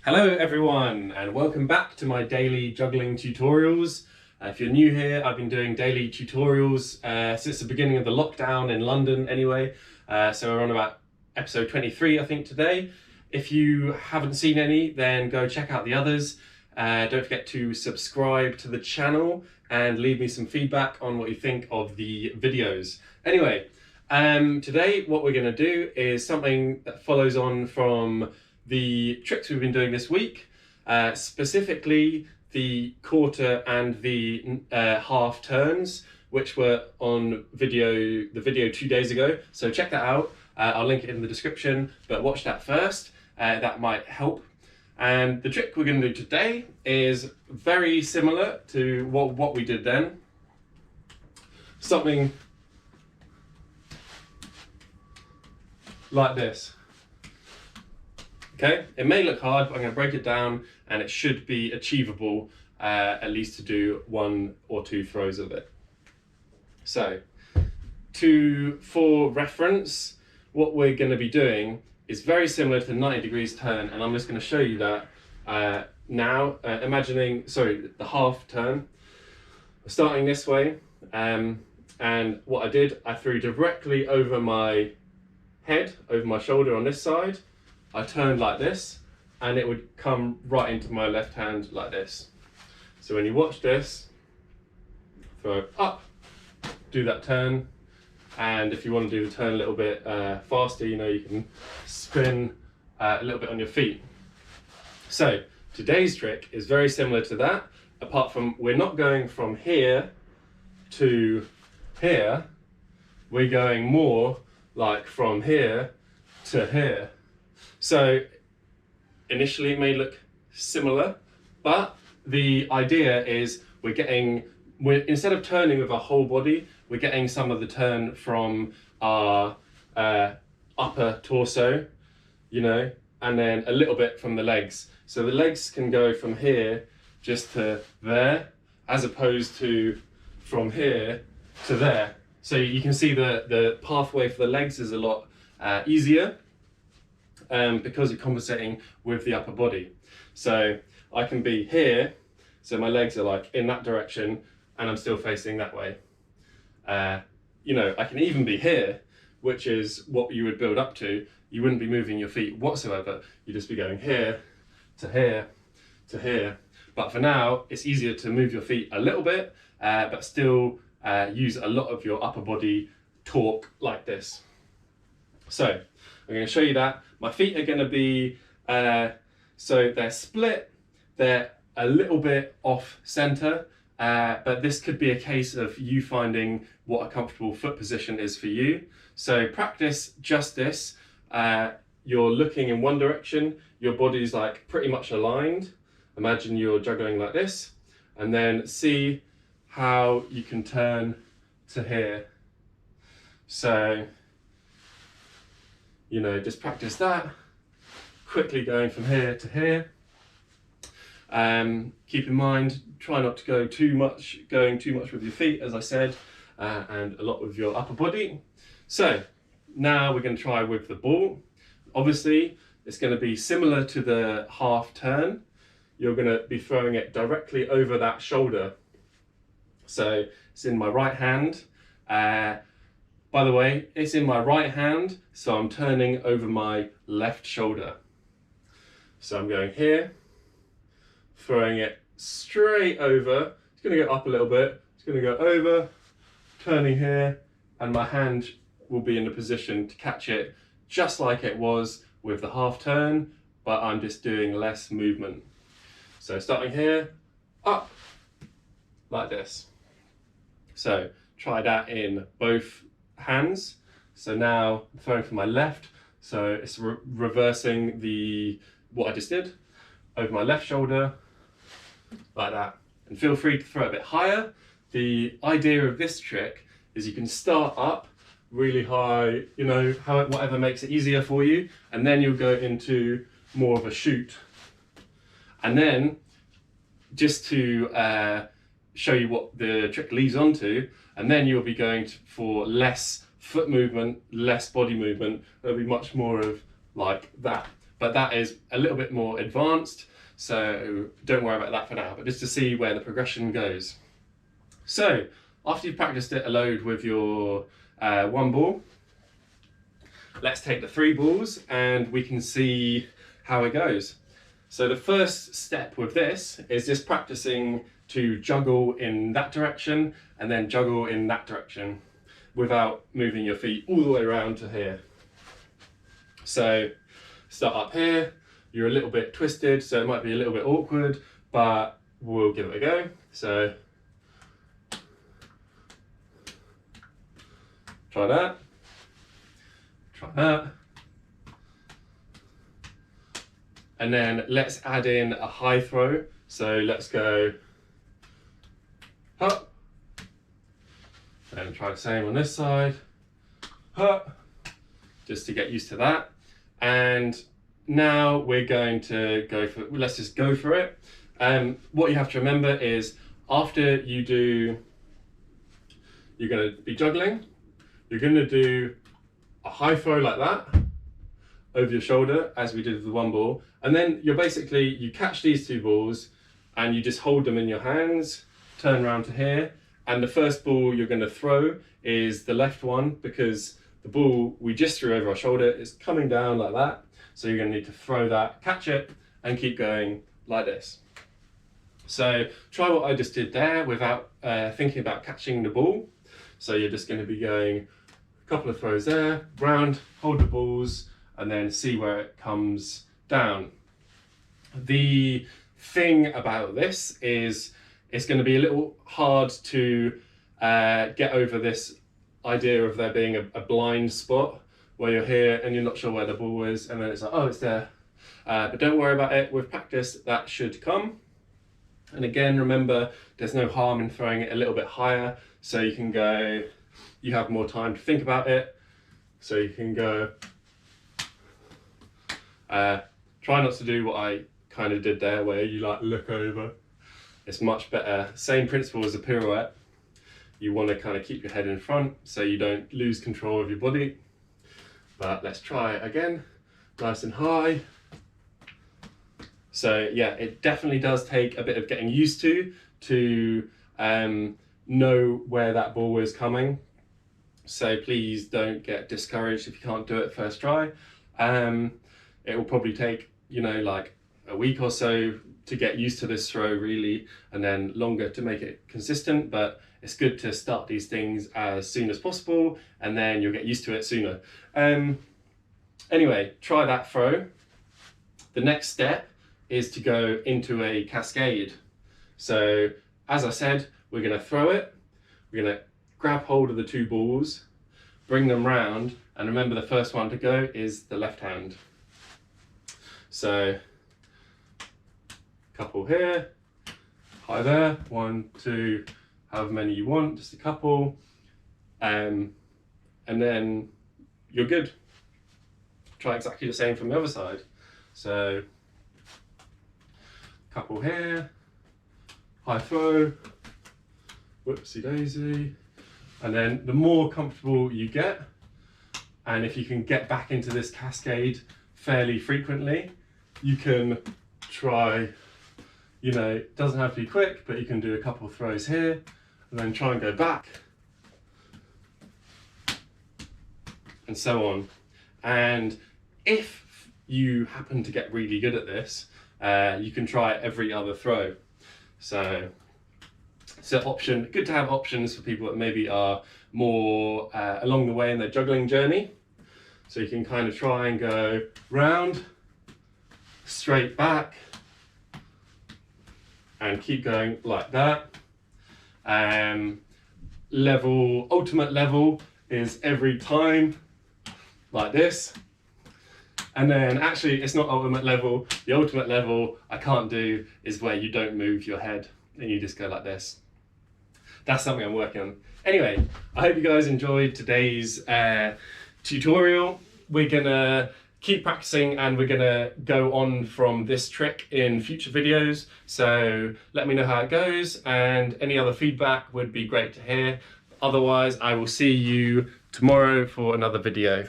Hello everyone and welcome back to my daily juggling tutorials. If you're new here, I've been doing daily tutorials since the beginning of the lockdown in London anyway. So we're on about episode 23 I think today. If you haven't seen any, then go check out the others. Don't forget to subscribe to the channel and leave me some feedback on what you think of the videos. Anyway, today what we're going to do is something that follows on from the tricks we've been doing this week, specifically the quarter and the half turns, which were on the video 2 days ago. So check that out. I'll link it in the description, but watch that first. That might help. And the trick we're going to do today is very similar to what we did then. Something like this. Okay, it may look hard, but I'm going to break it down and it should be achievable at least to do 1 or 2 throws of it. So, for reference, what we're going to be doing is very similar to the 90 degrees turn, and I'm just going to show you that now, the half turn. Starting this way, and what I did, I threw directly over my head, over my shoulder on this side. I turned like this and it would come right into my left hand like this. So when you watch this, throw up, do that turn, and if you want to do the turn a little bit faster, you can spin a little bit on your feet. So today's trick is very similar to that, apart from we're not going from here to here, we're going more like from here to here. So initially it may look similar, but the idea is instead of turning with our whole body, we're getting some of the turn from our upper torso, and then a little bit from the legs. So the legs can go from here just to there, as opposed to from here to there. So you can see the pathway for the legs is a lot easier. Because you're compensating with the upper body. So I can be here, so my legs are like in that direction and I'm still facing that way. I can even be here, which is what you would build up to. You wouldn't be moving your feet whatsoever. You'd just be going here to here to here. But for now, it's easier to move your feet a little bit, but still use a lot of your upper body torque like this. So I'm going to show you that. My feet are going to be, so they're split, they're a little bit off center, but this could be a case of you finding what a comfortable foot position is for you. So practice just this. You're looking in one direction, your body's like pretty much aligned. Imagine you're juggling like this, and then see how you can turn to here. So, just practice that, quickly going from here to here. Keep in mind, try not to going too much with your feet, as I said, and a lot with your upper body. So now we're going to try with the ball. Obviously, it's going to be similar to the half turn. You're going to be throwing it directly over that shoulder. So it's in my right hand. By the way, it's in my right hand, so I'm turning over my left shoulder. So I'm going here, throwing it straight over. It's going to go up a little bit. It's going to go over, turning here, and my hand will be in a position to catch it just like it was with the half turn, but I'm just doing less movement. So starting here, up, like this. So try that in both hands. So now I'm throwing from my left, so it's reversing what I just did over my left shoulder like that, and feel free to throw a bit higher. The idea of this trick is you can start up really high, whatever makes it easier for you, and then you'll go into more of a shoot, and then just to show you what the trick leads on to, and then you'll be going for less foot movement, less body movement. There'll be much more of like that. but that is a little bit more advanced, so don't worry about that for now, but just to see where the progression goes. So after you've practiced it a load with your one ball, let's take the 3 balls and we can see how it goes. So the first step with this is just practicing to juggle in that direction and then juggle in that direction without moving your feet all the way around to here. So start up here, you're a little bit twisted, so it might be a little bit awkward, but we'll give it a go. So try that, try that. And then let's add in a high throw. So let's go up, and try the same on this side, up, just to get used to that. And now we're going to go for, let's just go for it. What you have to remember is after you do, you're going to be juggling, you're going to do a high throw like that over your shoulder as we did with the one ball, and then you're basically, you catch these 2 balls and you just hold them in your hands, turn around to here, and the first ball you're going to throw is the left one, because the ball we just threw over our shoulder is coming down like that, so you're going to need to throw that, catch it, and keep going like this. So try what I just did there without thinking about catching the ball. So you're just going to be going a couple of throws there, round, hold the balls, and then see where it comes down. The thing about this is it's going to be a little hard to get over this idea of there being a blind spot where you're here and you're not sure where the ball is, and then it's like, oh, it's there. But don't worry about it, with practice that should come. And again, remember, there's no harm in throwing it a little bit higher, so you can go, you have more time to think about it, so you can go, try not to do what I kind of did there where you like look over. It's much better. Same principle as a pirouette. You want to kind of keep your head in front so you don't lose control of your body. But let's try it again, nice and high. So yeah, it definitely does take a bit of getting used to know where that ball is coming. So please don't get discouraged if you can't do it first try. It will probably take, you know, like a week or so to get used to this throw really, and then longer to make it consistent, but it's good to start these things as soon as possible and then you'll get used to it sooner. Anyway, try that throw. The next step is to go into a cascade. So as I said, we're going to throw it, we're going to grab hold of the 2 balls, bring them round, and remember the first one to go is the left hand. So couple here, high there, 1, 2, however many you want, just a couple, and then you're good. Try exactly the same from the other side. So couple here, high throw, whoopsie daisy, and then the more comfortable you get, and if you can get back into this cascade fairly frequently, you can try, you know, it doesn't have to be quick, but you can do a couple of throws here and then try and go back and so on. And if you happen to get really good at this, you can try every other throw. So it's an option, good to have options for people that maybe are more along the way in their juggling journey. So you can kind of try and go round, straight back, and keep going like that. Ultimate level is every time like this. And then actually it's not ultimate level. The ultimate level I can't do is where you don't move your head and you just go like this. That's something I'm working on. Anyway, I hope you guys enjoyed today's tutorial. We're gonna keep practicing and we're gonna go on from this trick in future videos. So let me know how it goes, and any other feedback would be great to hear. Otherwise, I will see you tomorrow for another video.